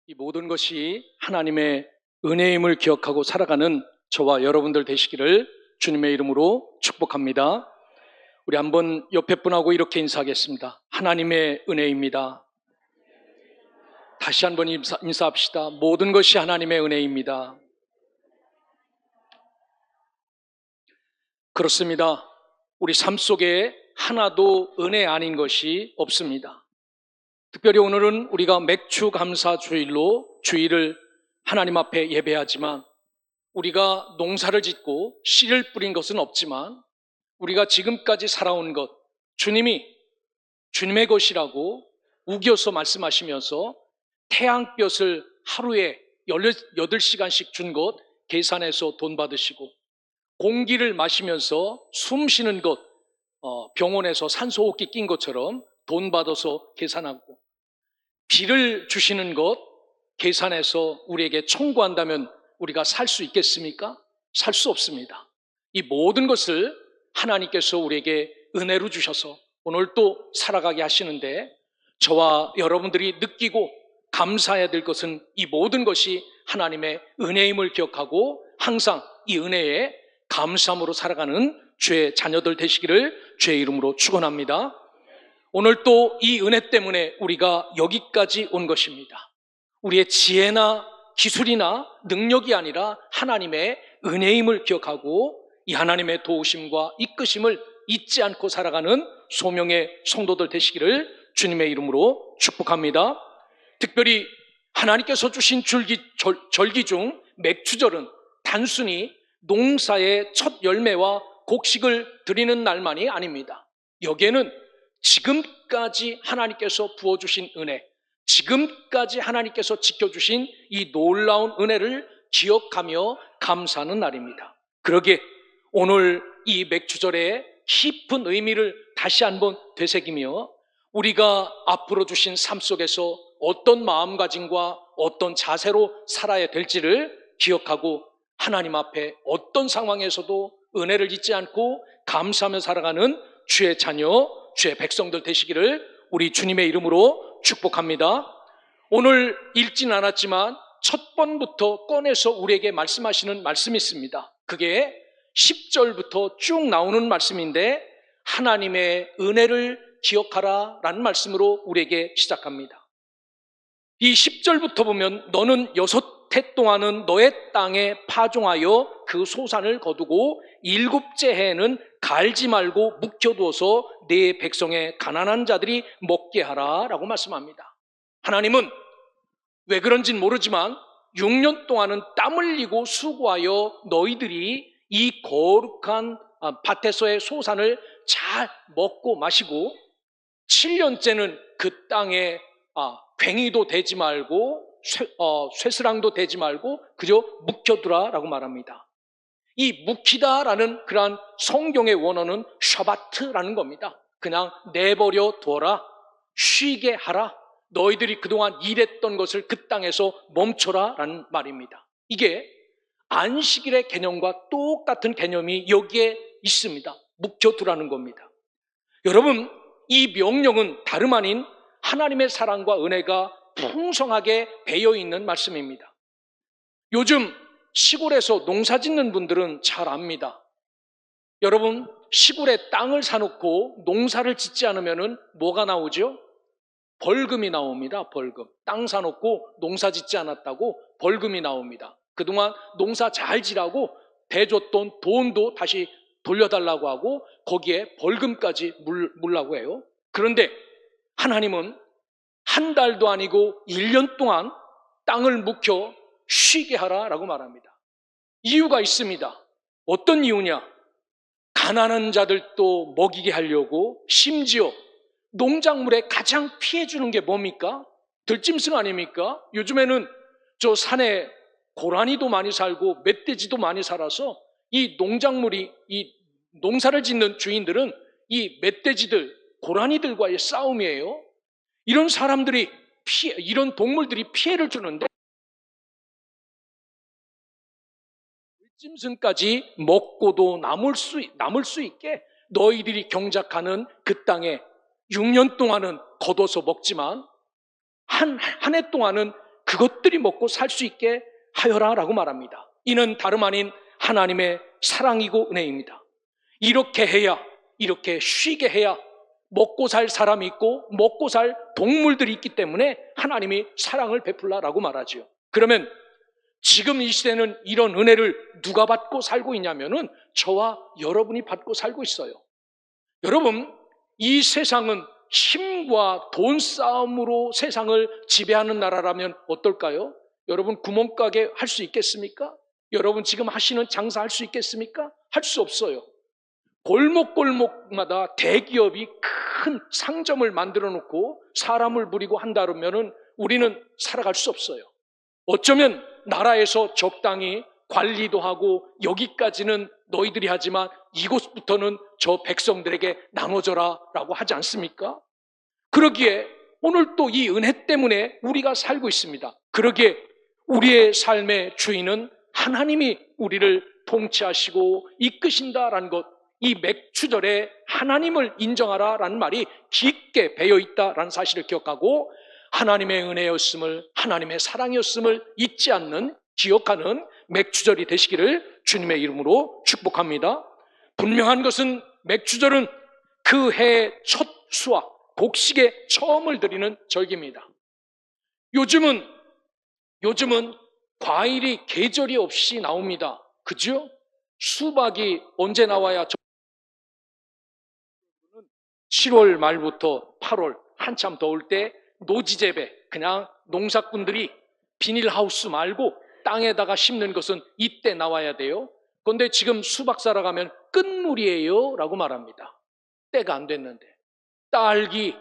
이 모든 것이 하나님의 은혜임을 기억하고 살아가는 저와 여러분들 되시기를 주님의 이름으로 축복합니다. 우리 한번 옆에 분하고 이렇게 인사하겠습니다. 하나님의 은혜입니다. 다시 한번 인사합시다. 모든 것이 하나님의 은혜입니다. 그렇습니다. 우리 삶 속에 하나도 은혜 아닌 것이 없습니다. 특별히 오늘은 우리가 맥주 감사 주일로 주일을 하나님 앞에 예배하지만 우리가 농사를 짓고 씨를 뿌린 것은 없지만 우리가 지금까지 살아온 것 주님이 주님의 것이라고 우겨서 말씀하시면서 태양볕을 하루에 18시간씩 준 것 계산해서 돈 받으시고 공기를 마시면서 숨 쉬는 것 병원에서 산소호흡기 낀 것처럼 돈 받아서 계산하고 비를 주시는 것 계산해서 우리에게 청구한다면 우리가 살 수 있겠습니까? 살 수 없습니다. 이 모든 것을 하나님께서 우리에게 은혜로 주셔서 오늘 또 살아가게 하시는데 저와 여러분들이 느끼고 감사해야 될 것은 이 모든 것이 하나님의 은혜임을 기억하고 항상 이 은혜에 감사함으로 살아가는 주의 자녀들 되시기를 주의 이름으로 축원합니다. 오늘 또 이 은혜 때문에 우리가 여기까지 온 것입니다. 우리의 지혜나 기술이나 능력이 아니라 하나님의 은혜임을 기억하고 이 하나님의 도우심과 이끄심을 잊지 않고 살아가는 소명의 성도들 되시기를 주님의 이름으로 축복합니다. 특별히 하나님께서 주신 절기 중 맥주절은 단순히 농사의 첫 열매와 곡식을 드리는 날만이 아닙니다. 여기에는 지금까지 하나님께서 부어주신 은혜, 지금까지 하나님께서 지켜주신 이 놀라운 은혜를 기억하며 감사하는 날입니다. 그러기에 오늘 이 맥주절의 깊은 의미를 다시 한번 되새기며 우리가 앞으로 주신 삶 속에서 어떤 마음가짐과 어떤 자세로 살아야 될지를 기억하고 하나님 앞에 어떤 상황에서도 은혜를 잊지 않고 감사하며 살아가는 주의 자녀, 주의 백성들 되시기를 우리 주님의 이름으로 축복합니다. 오늘 읽진 않았지만 첫 번부터 꺼내서 우리에게 말씀하시는 말씀이 있습니다. 그게 10절부터 쭉 나오는 말씀인데 하나님의 은혜를 기억하라 라는 말씀으로 우리에게 시작합니다. 이 10절부터 보면 너는 6해 동안은 너의 땅에 파종하여 그 소산을 거두고 7째 해에는 갈지 말고 묵혀두어서 네 백성의 가난한 자들이 먹게 하라 라고 말씀합니다. 하나님은 왜 그런지는 모르지만 6년 동안은 땀 흘리고 수고하여 너희들이 이 거룩한 밭에서의 소산을 잘 먹고 마시고 7년째는 그 땅에 괭이도 대지 말고 쇠스랑도 대지 말고 그저 묵혀두라 라고 말합니다. 이 묵히다라는 그러한 성경의 원어는 샤바트라는 겁니다. 그냥 내버려 둬라, 쉬게 하라, 너희들이 그동안 일했던 것을 그 땅에서 멈춰라 라는 말입니다. 이게 안식일의 개념과 똑같은 개념이 여기에 있습니다. 묵혀두라는 겁니다. 여러분, 이 명령은 다름 아닌 하나님의 사랑과 은혜가 풍성하게 배어있는 말씀입니다. 요즘 시골에서 농사 짓는 분들은 잘 압니다. 여러분, 시골에 땅을 사놓고 농사를 짓지 않으면 뭐가 나오죠? 벌금이 나옵니다. 벌금. 땅 사놓고 농사 짓지 않았다고 벌금이 나옵니다. 그동안 농사 잘 지라고 대줬던 돈도 다시 돌려달라고 하고 거기에 벌금까지 물라고 해요. 그런데 하나님은 한 달도 아니고 1년 동안 땅을 묵혀 쉬게 하라라고 말합니다. 이유가 있습니다. 어떤 이유냐? 가난한 자들도 먹이게 하려고 심지어 농작물에 가장 피해주는 게 뭡니까? 들짐승 아닙니까? 요즘에는 저 산에 고라니도 많이 살고 멧돼지도 많이 살아서 이 농작물이 이 농사를 짓는 주인들은 이 멧돼지들, 고라니들과의 싸움이에요. 이런 사람들이 이런 동물들이 피해를 주는데 들짐승까지 먹고도 남을 수 있게 너희들이 경작하는 그 땅에 6년 동안은 걷어서 먹지만 한 해 동안은 그것들이 먹고 살 수 있게 하여라 라고 말합니다. 이는 다름 아닌 하나님의 사랑이고 은혜입니다. 이렇게 해야, 이렇게 쉬게 해야 먹고 살 사람이 있고 먹고 살 동물들이 있기 때문에 하나님이 사랑을 베풀라라고 말하죠. 그러면 지금 이 시대는 이런 은혜를 누가 받고 살고 있냐면은 저와 여러분이 받고 살고 있어요. 여러분, 이 세상은 힘과 돈 싸움으로 세상을 지배하는 나라라면 어떨까요? 여러분, 구멍가게 할 수 있겠습니까? 여러분 지금 하시는 장사 할 수 있겠습니까? 할 수 없어요. 골목골목마다 대기업이 큰 상점을 만들어 놓고 사람을 부리고 한다면은 우리는 살아갈 수 없어요. 어쩌면 나라에서 적당히 관리도 하고 여기까지는 너희들이 하지만 이곳부터는 저 백성들에게 나눠줘라 라고 하지 않습니까? 그러기에 오늘 또 이 은혜 때문에 우리가 살고 있습니다. 그러기에 우리의 삶의 주인은 하나님이 우리를 통치하시고 이끄신다라는 것, 이 맥추절에 하나님을 인정하라라는 말이 깊게 배어있다라는 사실을 기억하고 하나님의 은혜였음을, 하나님의 사랑이었음을 잊지 않는, 기억하는 맥추절이 되시기를 주님의 이름으로 축복합니다. 분명한 것은 맥추절은 그 해의 첫 수확, 곡식의 처음을 드리는 절기입니다. 요즘은 과일이 계절이 없이 나옵니다. 그죠? 수박이 언제 나와야 7월 말부터 8월 한참 더울 때 노지재배, 그냥 농사꾼들이 비닐하우스 말고 땅에다가 심는 것은 이때 나와야 돼요. 그런데 지금 수박 사러 가면 끝물이에요 라고 말합니다. 때가 안 됐는데. 딸기,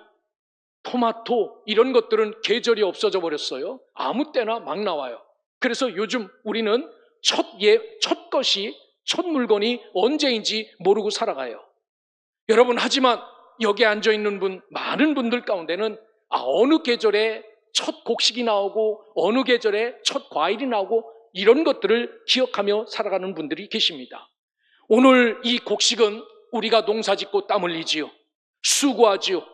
토마토 이런 것들은 계절이 없어져 버렸어요. 아무 때나 막 나와요. 그래서 요즘 우리는 첫 물건이 언제인지 모르고 살아가요. 여러분, 하지만 여기 앉아있는 많은 분들 가운데는 어느 계절에 첫 곡식이 나오고 어느 계절에 첫 과일이 나오고 이런 것들을 기억하며 살아가는 분들이 계십니다. 오늘 이 곡식은 우리가 농사짓고 땀 흘리지요. 수고하지요.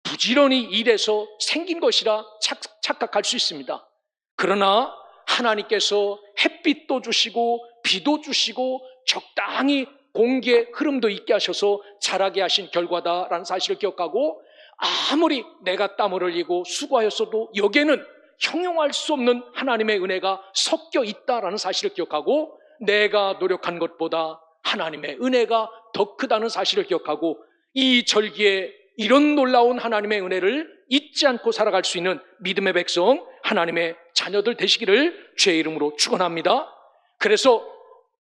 부지런히 일해서 생긴 것이라 착각할 수 있습니다. 그러나 하나님께서 햇빛도 주시고 비도 주시고 적당히 공기의 흐름도 있게 하셔서 자라게 하신 결과다라는 사실을 기억하고 아무리 내가 땀을 흘리고 수고하였어도 여기에는 형용할 수 없는 하나님의 은혜가 섞여 있다라는 사실을 기억하고 내가 노력한 것보다 하나님의 은혜가 더 크다는 사실을 기억하고 이 절기에 이런 놀라운 하나님의 은혜를 잊지 않고 살아갈 수 있는 믿음의 백성, 하나님의 자녀들 되시기를 주의 이름으로 축원합니다. 그래서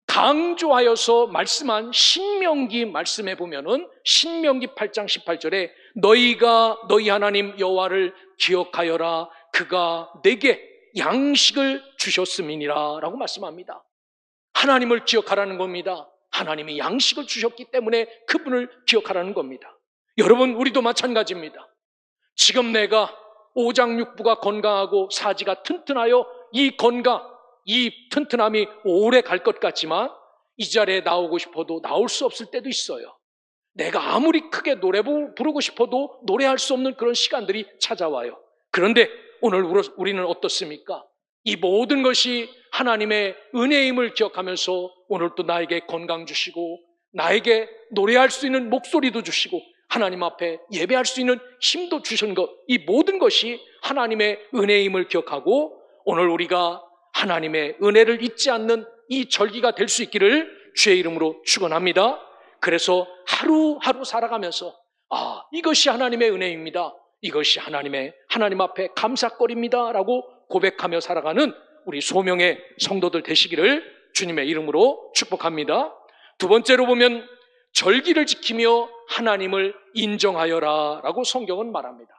강조하여서 말씀한 신명기 말씀에 보면은 신명기 8장 18절에 너희 하나님 여호와를 기억하여라 그가 내게 양식을 주셨음이니라 라고 말씀합니다. 하나님을 기억하라는 겁니다. 하나님이 양식을 주셨기 때문에 그분을 기억하라는 겁니다. 여러분, 우리도 마찬가지입니다. 지금 내가 오장육부가 건강하고 사지가 튼튼하여 이 건강, 이 튼튼함이 오래 갈 것 같지만 이 자리에 나오고 싶어도 나올 수 없을 때도 있어요. 내가 아무리 크게 노래 부르고 싶어도 노래할 수 없는 그런 시간들이 찾아와요. 그런데 오늘 우리는 어떻습니까? 이 모든 것이 하나님의 은혜임을 기억하면서 오늘 또 나에게 건강 주시고 나에게 노래할 수 있는 목소리도 주시고 하나님 앞에 예배할 수 있는 힘도 주신 것, 이 모든 것이 하나님의 은혜임을 기억하고 오늘 우리가 하나님의 은혜를 잊지 않는 이 절기가 될 수 있기를 주의 이름으로 축원합니다. 그래서 하루하루 살아가면서 이것이 하나님의 은혜입니다. 이것이 하나님 앞에 감사거리입니다 라고 고백하며 살아가는 우리 소명의 성도들 되시기를 주님의 이름으로 축복합니다. 두 번째로 보면 절기를 지키며 하나님을 인정하여라 라고 성경은 말합니다.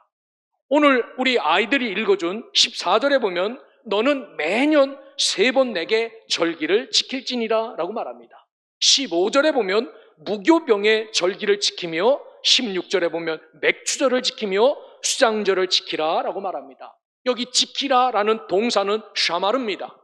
오늘 우리 아이들이 읽어준 14절에 보면 너는 매년 3번 내게 절기를 지킬지니라 라고 말합니다. 15절에 보면 무교병의 절기를 지키며 16절에 보면 맥추절을 지키며 수장절을 지키라 라고 말합니다. 여기 지키라 라는 동사는 샤마르입니다.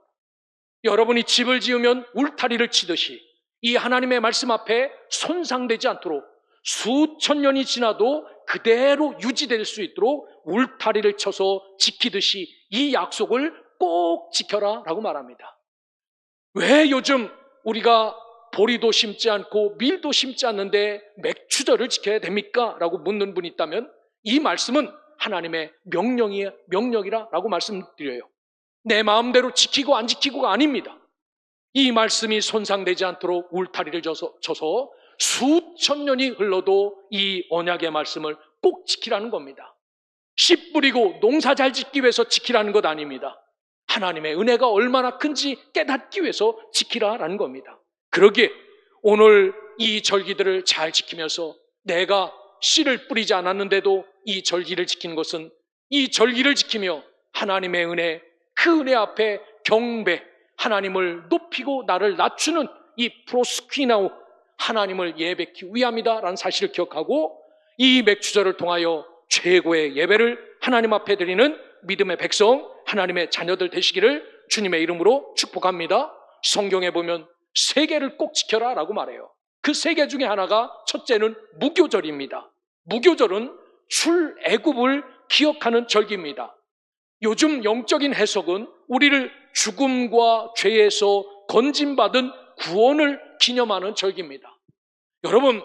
여러분이 집을 지으면 울타리를 치듯이 이 하나님의 말씀 앞에 손상되지 않도록 수천 년이 지나도 그대로 유지될 수 있도록 울타리를 쳐서 지키듯이 이 약속을 꼭 지켜라 라고 말합니다. 왜 요즘 우리가 보리도 심지 않고 밀도 심지 않는데 맥추절을 지켜야 됩니까? 라고 묻는 분이 있다면 이 말씀은 하나님의 명령이라 라고 말씀드려요. 내 마음대로 지키고 안 지키고가 아닙니다. 이 말씀이 손상되지 않도록 울타리를 쳐서 수천 년이 흘러도 이 언약의 말씀을 꼭 지키라는 겁니다. 씨 뿌리고 농사 잘 짓기 위해서 지키라는 것 아닙니다. 하나님의 은혜가 얼마나 큰지 깨닫기 위해서 지키라라는 겁니다. 그러기에 오늘 이 절기들을 잘 지키면서 내가 씨를 뿌리지 않았는데도 이 절기를 지키는 것은 이 절기를 지키며 하나님의 은혜, 그 은혜 앞에 경배, 하나님을 높이고 나를 낮추는 이 프로스퀴나우, 하나님을 예배하기 위함이다라는 사실을 기억하고 이 맥추절을 통하여 최고의 예배를 하나님 앞에 드리는 믿음의 백성, 하나님의 자녀들 되시기를 주님의 이름으로 축복합니다. 성경에 보면 3개를 꼭 지켜라 라고 말해요. 그 3개 중에 하나가 첫째는 무교절입니다. 무교절은 출애굽을 기억하는 절기입니다. 요즘 영적인 해석은 우리를 죽음과 죄에서 건진받은 구원을 기념하는 절기입니다. 여러분,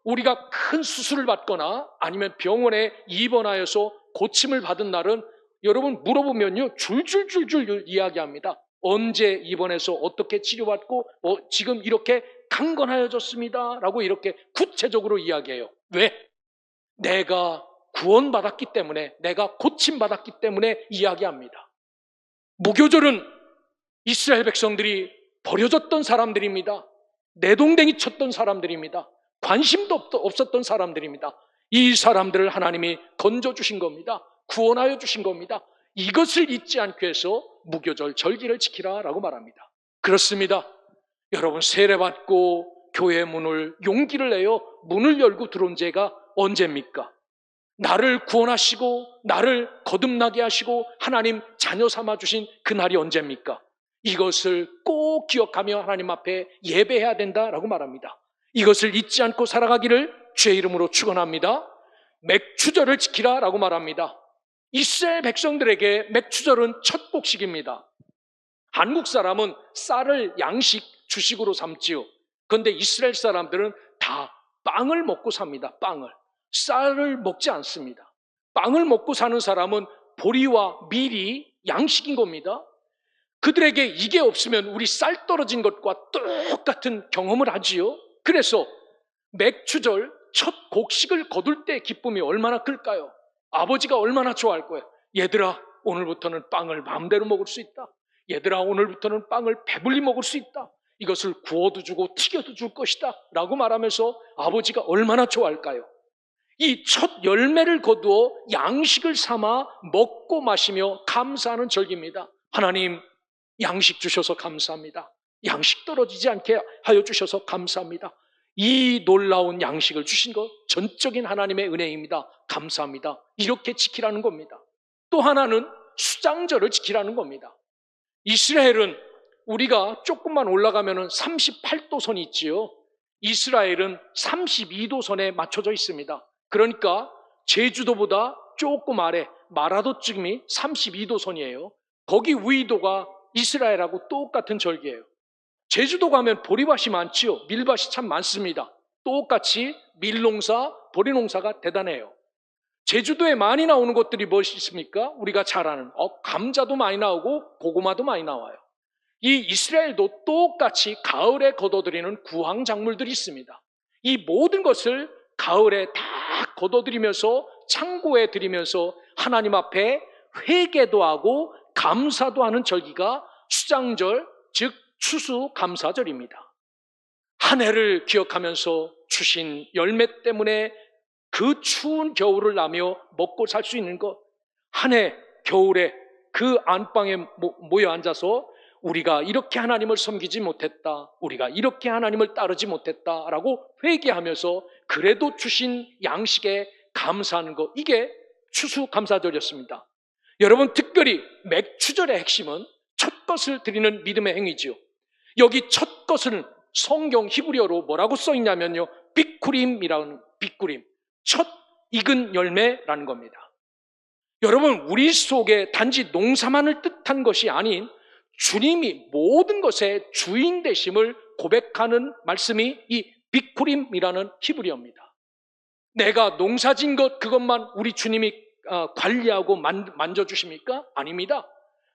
우리가 큰 수술을 받거나 아니면 병원에 입원하여서 고침을 받은 날은 여러분 물어보면요 줄줄줄줄 이야기합니다. 언제 입원해서 어떻게 치료받고 지금 이렇게 강건하여졌습니다 라고 이렇게 구체적으로 이야기해요. 왜? 내가 구원받았기 때문에, 내가 고침받았기 때문에 이야기합니다. 무교절은 이스라엘 백성들이 버려졌던 사람들입니다. 내동댕이 쳤던 사람들입니다. 관심도 없었던 사람들입니다. 이 사람들을 하나님이 건져주신 겁니다. 구원하여 주신 겁니다. 이것을 잊지 않기 위해서 무교절 절기를 지키라 라고 말합니다. 그렇습니다. 여러분, 세례받고 교회 문을 용기를 내어 문을 열고 들어온 제가 언제입니까? 나를 구원하시고 나를 거듭나게 하시고 하나님 자녀 삼아주신 그날이 언제입니까? 이것을 꼭 기억하며 하나님 앞에 예배해야 된다라고 말합니다. 이것을 잊지 않고 살아가기를 주의 이름으로 축원합니다. 맥추절을 지키라 라고 말합니다. 이스라엘 백성들에게 맥추절은 첫 곡식입니다. 한국 사람은 쌀을 양식 주식으로 삼지요. 그런데 이스라엘 사람들은 다 빵을 먹고 삽니다. 빵을. 쌀을 먹지 않습니다. 빵을 먹고 사는 사람은 보리와 밀이 양식인 겁니다. 그들에게 이게 없으면 우리 쌀 떨어진 것과 똑같은 경험을 하지요. 그래서 맥추절 첫 곡식을 거둘 때 기쁨이 얼마나 클까요? 아버지가 얼마나 좋아할 거예요. 얘들아, 오늘부터는 빵을 마음대로 먹을 수 있다. 얘들아, 오늘부터는 빵을 배불리 먹을 수 있다. 이것을 구워도 주고 튀겨도 줄 것이다 라고 말하면서 아버지가 얼마나 좋아할까요? 이 첫 열매를 거두어 양식을 삼아 먹고 마시며 감사하는 절기입니다. 하나님, 양식 주셔서 감사합니다. 양식 떨어지지 않게 하여 주셔서 감사합니다. 이 놀라운 양식을 주신 것 전적인 하나님의 은혜입니다. 감사합니다. 이렇게 지키라는 겁니다. 또 하나는 수장절을 지키라는 겁니다. 이스라엘은 우리가 조금만 올라가면 38도선이 있지요. 이스라엘은 32도선에 맞춰져 있습니다. 그러니까 제주도보다 조금 아래 마라도쯤이 32도선이에요. 거기 위도가 이스라엘하고 똑같은 절기예요. 제주도 가면 보리밭이 많지요. 밀밭이 참 많습니다. 똑같이 밀농사, 보리농사가 대단해요. 제주도에 많이 나오는 것들이 무엇이 있습니까? 우리가 잘 아는 감자도 많이 나오고 고구마도 많이 나와요. 이 이스라엘도 똑같이 가을에 거둬들이는 구황작물들이 있습니다. 이 모든 것을 가을에 다 거둬들이면서 창고에 들이면서 하나님 앞에 회개도 하고 감사도 하는 절기가 수장절, 즉 추수감사절입니다. 한 해를 기억하면서 주신 열매 때문에 그 추운 겨울을 나며 먹고 살 수 있는 것, 한 해 겨울에 그 안방에 모여 앉아서 우리가 이렇게 하나님을 섬기지 못했다, 우리가 이렇게 하나님을 따르지 못했다라고 회개하면서 그래도 주신 양식에 감사하는 것, 이게 추수감사절이었습니다. 여러분, 특별히 맥추절의 핵심은 첫 것을 드리는 믿음의 행위지요. 여기 첫 것은 성경 히브리어로 뭐라고 써 있냐면요, 비쿠림이라는, 비쿠림, 첫 익은 열매라는 겁니다. 여러분, 우리 속에 단지 농사만을 뜻한 것이 아닌 주님이 모든 것의 주인 되심을 고백하는 말씀이 이 비쿠림이라는 히브리어입니다. 내가 농사진 것 그것만 우리 주님이 관리하고 만져주십니까? 아닙니다.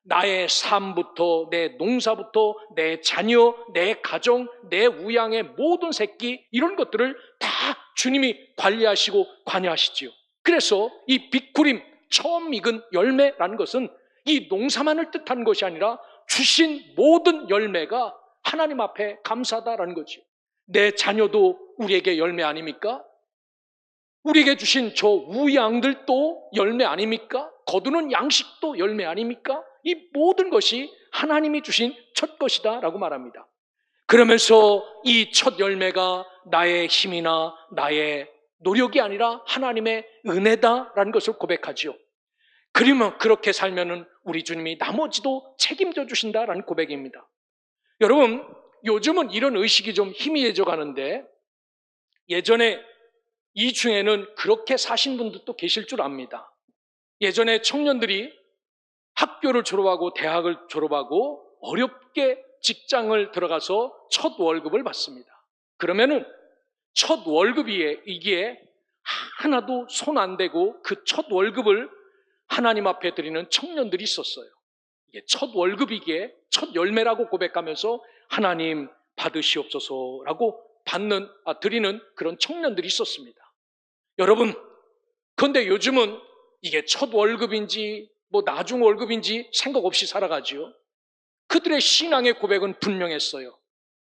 나의 삶부터, 내 농사부터, 내 자녀, 내 가정, 내 우양의 모든 새끼, 이런 것들을 다 주님이 관리하시고 관여하시지요. 그래서 이 비쿠림, 처음 익은 열매라는 것은 이 농사만을 뜻한 것이 아니라 주신 모든 열매가 하나님 앞에 감사하다라는 거죠. 내 자녀도 우리에게 열매 아닙니까? 우리에게 주신 저 우양들도 열매 아닙니까? 거두는 양식도 열매 아닙니까? 이 모든 것이 하나님이 주신 첫 것이다 라고 말합니다. 그러면서 이 첫 열매가 나의 힘이나 나의 노력이 아니라 하나님의 은혜다라는 것을 고백하지요. 그러면 그렇게 살면은 우리 주님이 나머지도 책임져 주신다라는 고백입니다. 여러분, 요즘은 이런 의식이 좀 희미해져 가는데 예전에 이 중에는 그렇게 사신 분들도 계실 줄 압니다. 예전에 청년들이 학교를 졸업하고 대학을 졸업하고 어렵게 직장을 들어가서 첫 월급을 받습니다. 그러면은 첫 월급이기에 이게 하나도 손 안 대고 그 첫 월급을 하나님 앞에 드리는 청년들이 있었어요. 이게 첫 월급이기에 첫 열매라고 고백하면서 하나님 받으시옵소서라고 드리는 그런 청년들이 있었습니다. 여러분, 그런데 요즘은 이게 첫 월급인지 나중 월급인지 생각 없이 살아가지요. 그들의 신앙의 고백은 분명했어요.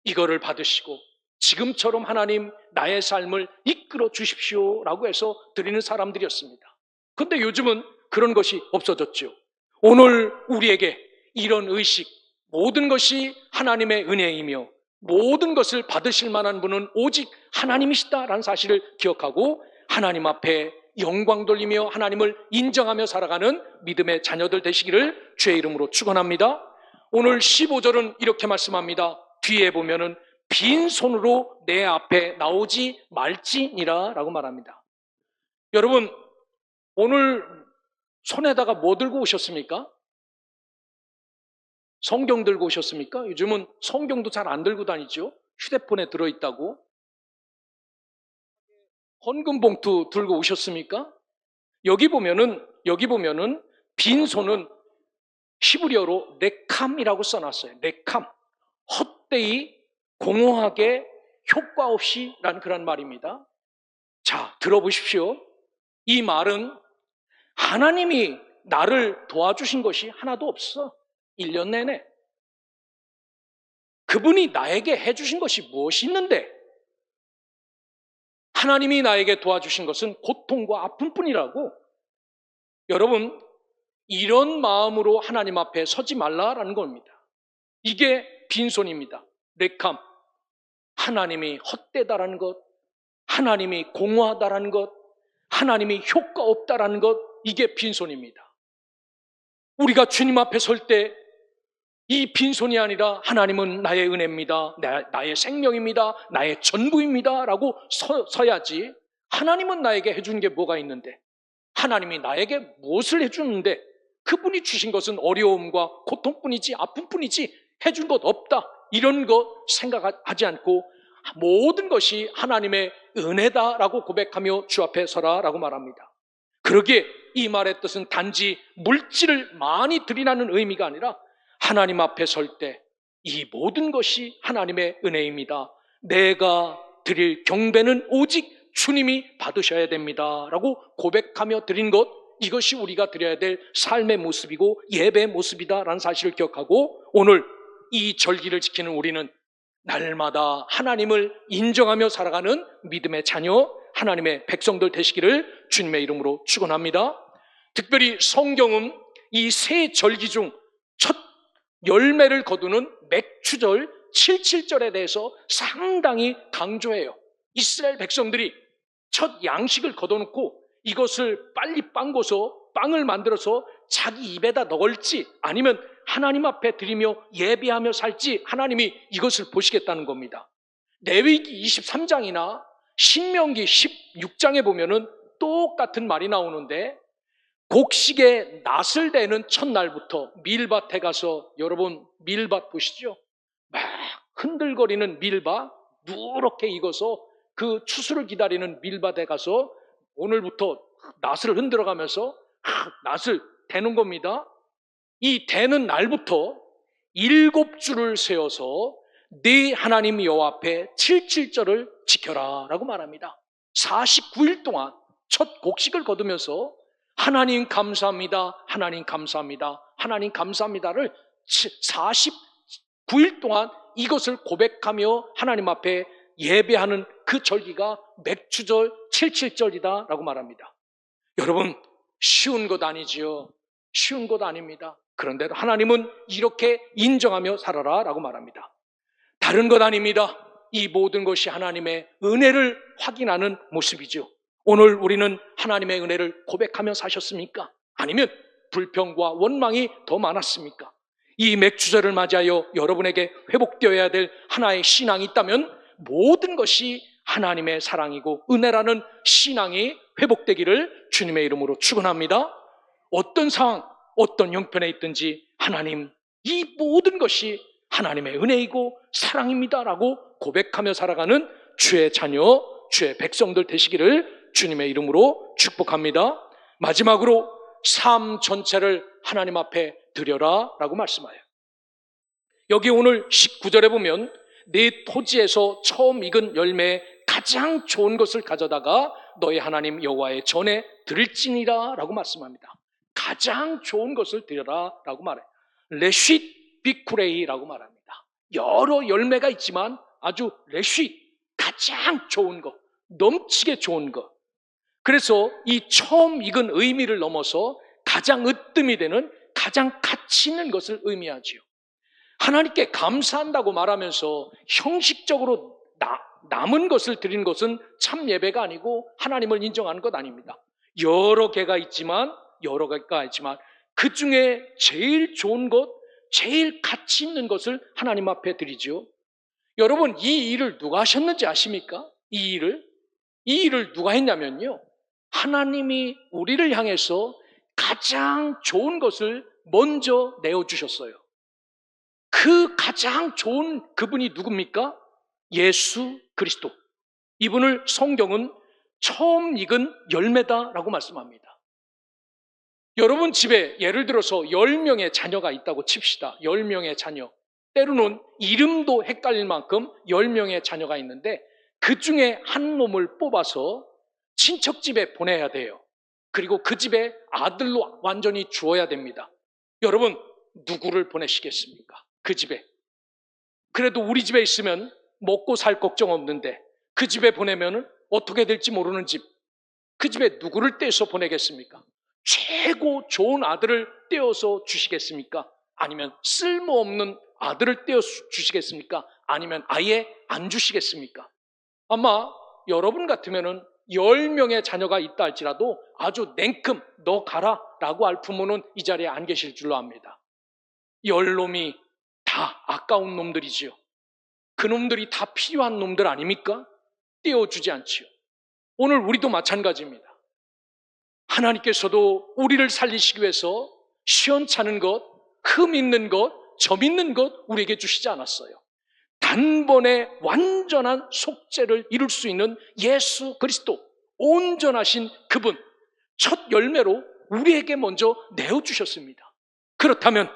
이거를 받으시고 지금처럼 하나님 나의 삶을 이끌어 주십시오라고 해서 드리는 사람들이었습니다. 그런데 요즘은 그런 것이 없어졌죠. 오늘 우리에게 이런 의식, 모든 것이 하나님의 은혜이며 모든 것을 받으실 만한 분은 오직 하나님이시다라는 사실을 기억하고 하나님 앞에 영광 돌리며 하나님을 인정하며 살아가는 믿음의 자녀들 되시기를 주의 이름으로 축원합니다. 오늘 15절은 이렇게 말씀합니다. 뒤에 보면은 빈손으로 내 앞에 나오지 말지니라 라고 말합니다. 여러분, 오늘 손에다가 뭐 들고 오셨습니까? 성경 들고 오셨습니까? 요즘은 성경도 잘 안 들고 다니죠. 휴대폰에 들어있다고. 헌금 봉투 들고 오셨습니까? 여기 보면은 빈손은 히브리어로 네캄이라고 써놨어요. 네캄, 헛되이 공허하게 효과 없이 라는 그런 말입니다. 자, 들어보십시오. 이 말은 하나님이 나를 도와주신 것이 하나도 없어. 1년 내내. 그분이 나에게 해주신 것이 무엇이 있는데 하나님이 나에게 도와주신 것은 고통과 아픔뿐이라고. 여러분, 이런 마음으로 하나님 앞에 서지 말라라는 겁니다. 이게 빈손입니다. 네캄, 하나님이 헛되다라는 것, 하나님이 공허하다라는 것, 하나님이 효과 없다라는 것, 이게 빈손입니다. 우리가 주님 앞에 설 때 이 빈손이 아니라 하나님은 나의 은혜입니다, 나의 생명입니다, 나의 전부입니다 라고 서야지. 하나님은 나에게 해준 게 뭐가 있는데, 하나님이 나에게 무엇을 해주는데 그분이 주신 것은 어려움과 고통뿐이지 아픔뿐이지 해준 것 없다, 이런 것 생각하지 않고 모든 것이 하나님의 은혜다라고 고백하며 주 앞에 서라라고 말합니다. 그러기에 이 말의 뜻은 단지 물질을 많이 드리라는 의미가 아니라 하나님 앞에 설 때 이 모든 것이 하나님의 은혜입니다, 내가 드릴 경배는 오직 주님이 받으셔야 됩니다 라고 고백하며 드린 것, 이것이 우리가 드려야 될 삶의 모습이고 예배의 모습이다라는 사실을 기억하고 오늘 이 절기를 지키는 우리는 날마다 하나님을 인정하며 살아가는 믿음의 자녀, 하나님의 백성들 되시기를 주님의 이름으로 축원합니다. 특별히 성경은 이 세 절기 중 첫 열매를 거두는 맥추절 77절에 대해서 상당히 강조해요. 이스라엘 백성들이 첫 양식을 거둬놓고 이것을 빨리 빵을 만들어서 자기 입에다 넣을지 아니면 하나님 앞에 드리며 예배하며 살지 하나님이 이것을 보시겠다는 겁니다. 레위기 23장이나 신명기 16장에 보면은 똑같은 말이 나오는데 곡식에 낫을 대는 첫날부터 밀밭에 가서, 여러분 밀밭 보시죠? 막 흔들거리는 밀밭, 누렇게 익어서 그 추수를 기다리는 밀밭에 가서 오늘부터 낫을 흔들어가면서 낫을 대는 겁니다. 이 대는 날부터 7줄을 세워서 네 하나님 여호와 앞에 77절을 지켜라 라고 말합니다. 49일 동안 첫 곡식을 거두면서 하나님 감사합니다, 하나님 감사합니다, 하나님 감사합니다를 49일 동안 이것을 고백하며 하나님 앞에 예배하는 그 절기가 맥추절 77절이다 라고 말합니다. 여러분, 쉬운 것 아니지요. 쉬운 것 아닙니다. 그런데도 하나님은 이렇게 인정하며 살아라 라고 말합니다. 다른 것 아닙니다. 이 모든 것이 하나님의 은혜를 확인하는 모습이죠. 오늘 우리는 하나님의 은혜를 고백하며 사셨습니까? 아니면 불평과 원망이 더 많았습니까? 이 맥주절을 맞이하여 여러분에게 회복되어야 될 하나의 신앙이 있다면 모든 것이 하나님의 사랑이고 은혜라는 신앙이 회복되기를 주님의 이름으로 축원합니다. 어떤 상황, 어떤 형편에 있든지 하나님, 이 모든 것이 하나님의 은혜이고 사랑입니다라고 고백하며 살아가는 주의 자녀, 주의 백성들 되시기를 주님의 이름으로 축복합니다. 마지막으로 삶 전체를 하나님 앞에 드려라 라고 말씀하여요. 여기 오늘 19절에 보면 네 토지에서 처음 익은 열매에 가장 좋은 것을 가져다가 너희 하나님 여호와의 전에 드릴지니라 라고 말씀합니다. 가장 좋은 것을 드려라 라고 말해요. 레쉿 비쿠레이라고 말합니다. 여러 열매가 있지만 아주 레쉿, 가장 좋은 것, 넘치게 좋은 것. 그래서 이 처음 익은 의미를 넘어서 가장 으뜸이 되는 가장 가치 있는 것을 의미하지요. 하나님께 감사한다고 말하면서 형식적으로 남은 것을 드리는 것은 참 예배가 아니고 하나님을 인정하는 것 아닙니다. 여러 개가 있지만 그 중에 제일 좋은 것, 제일 가치 있는 것을 하나님 앞에 드리죠. 여러분, 이 일을 누가 하셨는지 아십니까? 이 일을 누가 했냐면요, 하나님이 우리를 향해서 가장 좋은 것을 먼저 내어주셨어요. 그 가장 좋은 그분이 누굽니까? 예수 그리스도. 이분을 성경은 처음 익은 열매다라고 말씀합니다. 여러분 집에 예를 들어서 10명의 자녀가 있다고 칩시다. 10명의 자녀. 때로는 이름도 헷갈릴 만큼 10명의 자녀가 있는데 그 중에 한 놈을 뽑아서 친척 집에 보내야 돼요. 그리고 그 집에 아들로 완전히 주어야 됩니다. 여러분, 누구를 보내시겠습니까? 그 집에. 그래도 우리 집에 있으면 먹고 살 걱정 없는데 그 집에 보내면 어떻게 될지 모르는 집. 그 집에 누구를 떼서 보내겠습니까? 최고 좋은 아들을 떼어서 주시겠습니까? 아니면 쓸모없는 아들을 떼어 주시겠습니까? 아니면 아예 안 주시겠습니까? 아마 여러분 같으면은 10명의 자녀가 있다 할지라도 아주 냉큼 너 가라 라고 할 부모는 이 자리에 안 계실 줄로 압니다. 10놈이 다 아까운 놈들이지요. 그 놈들이 다 필요한 놈들 아닙니까? 떼어주지 않지요. 오늘 우리도 마찬가지입니다. 하나님께서도 우리를 살리시기 위해서 시원찮은 것, 흠 있는 것, 점 있는 것 우리에게 주시지 않았어요. 단번에 완전한 속죄를 이룰 수 있는 예수 그리스도, 온전하신 그분, 첫 열매로 우리에게 먼저 내어주셨습니다. 그렇다면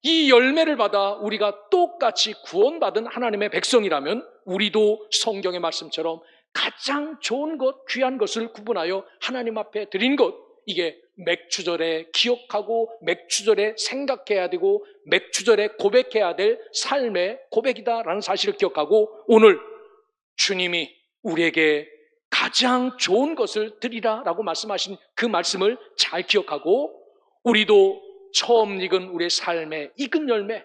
이 열매를 받아 우리가 똑같이 구원받은 하나님의 백성이라면 우리도 성경의 말씀처럼 가장 좋은 것, 귀한 것을 구분하여 하나님 앞에 드린 것, 이게 맥추절에 기억하고 맥추절에 생각해야 되고 맥추절에 고백해야 될 삶의 고백이다라는 사실을 기억하고 오늘 주님이 우리에게 가장 좋은 것을 드리라라고 말씀하신 그 말씀을 잘 기억하고 우리도 처음 익은 우리의 삶의 익은 열매,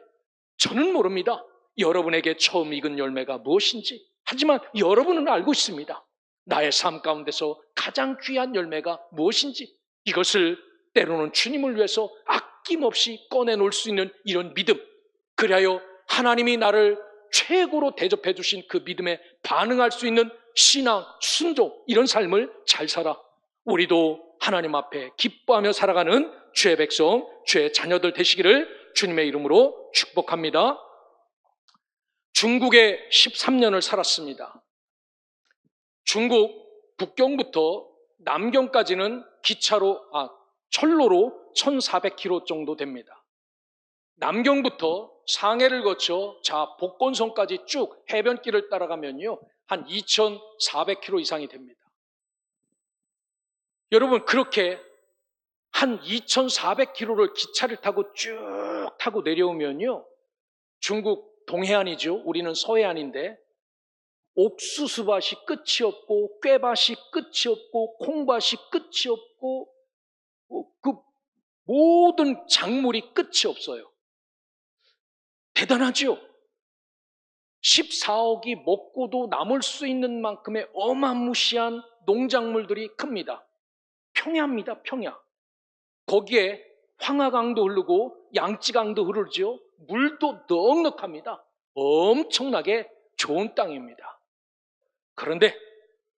저는 모릅니다. 여러분에게 처음 익은 열매가 무엇인지. 하지만 여러분은 알고 있습니다. 나의 삶 가운데서 가장 귀한 열매가 무엇인지. 이것을 때로는 주님을 위해서 아낌없이 꺼내놓을 수 있는 이런 믿음, 그리하여 하나님이 나를 최고로 대접해 주신 그 믿음에 반응할 수 있는 신앙, 순종, 이런 삶을 잘 살아 우리도 하나님 앞에 기뻐하며 살아가는 주의 백성, 주의 자녀들 되시기를 주님의 이름으로 축복합니다. 중국에 13년을 살았습니다. 중국 북경부터 남경까지는 철로로 1400km 정도 됩니다. 남경부터 상해를 거쳐 복건성까지 쭉 해변길을 따라가면요, 한 2400km 이상이 됩니다. 여러분, 그렇게 한 2400km를 기차를 타고 쭉 타고 내려오면요, 중국 동해안이죠. 우리는 서해안인데 옥수수밭이 끝이 없고 꾀밭이 끝이 없고 콩밭이 끝이 없고 그 모든 작물이 끝이 없어요. 대단하죠? 14억이 먹고도 남을 수 있는 만큼의 어마무시한 농작물들이 큽니다. 평야입니다, 평야. 거기에 황하강도 흐르고 양지강도 흐르죠. 물도 넉넉합니다. 엄청나게 좋은 땅입니다. 그런데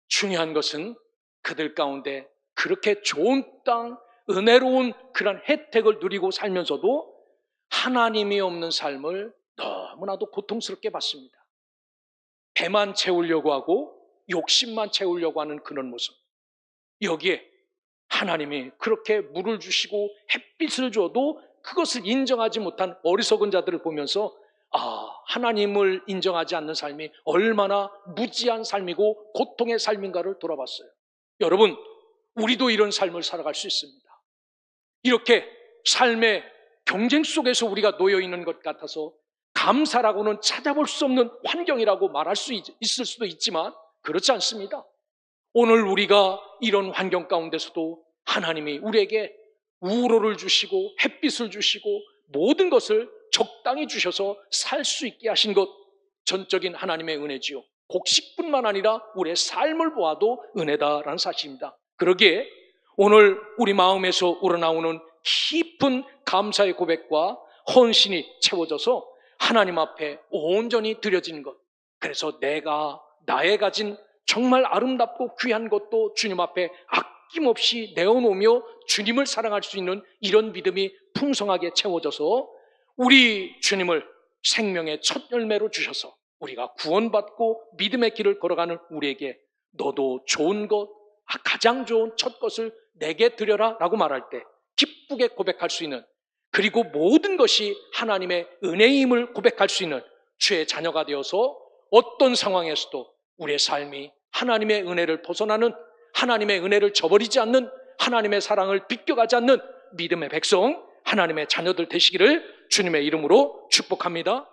중요한 것은 그들 가운데 그렇게 좋은 땅, 은혜로운 그런 혜택을 누리고 살면서도 하나님이 없는 삶을 너무나도 고통스럽게 받습니다. 배만 채우려고 하고 욕심만 채우려고 하는 그런 모습. 여기에 하나님이 그렇게 물을 주시고 햇빛을 줘도 그것을 인정하지 못한 어리석은 자들을 보면서 하나님을 인정하지 않는 삶이 얼마나 무지한 삶이고 고통의 삶인가를 돌아봤어요. 여러분, 우리도 이런 삶을 살아갈 수 있습니다. 이렇게 삶의 경쟁 속에서 우리가 놓여 있는 것 같아서 감사라고는 찾아볼 수 없는 환경이라고 말할 수 있을 수도 있지만 그렇지 않습니다. 오늘 우리가 이런 환경 가운데서도 하나님이 우리에게 우로를 주시고 햇빛을 주시고 모든 것을 적당히 주셔서 살 수 있게 하신 것, 전적인 하나님의 은혜지요. 곡식뿐만 아니라 우리의 삶을 보아도 은혜다라는 사실입니다. 그러기에 오늘 우리 마음에서 우러나오는 깊은 감사의 고백과 헌신이 채워져서 하나님 앞에 온전히 드려지는 것, 그래서 내가 나의 가진 정말 아름답고 귀한 것도 주님 앞에 아낌없이 내어놓으며 주님을 사랑할 수 있는 이런 믿음이 풍성하게 채워져서 우리 주님을 생명의 첫 열매로 주셔서 우리가 구원받고 믿음의 길을 걸어가는 우리에게 너도 좋은 것, 가장 좋은 첫 것을 내게 드려라 라고 말할 때 기쁘게 고백할 수 있는, 그리고 모든 것이 하나님의 은혜임을 고백할 수 있는 주의 자녀가 되어서 어떤 상황에서도 우리의 삶이 하나님의 은혜를 벗어나는, 하나님의 은혜를 저버리지 않는, 하나님의 사랑을 비껴가지 않는 믿음의 백성, 하나님의 자녀들 되시기를 주님의 이름으로 축복합니다.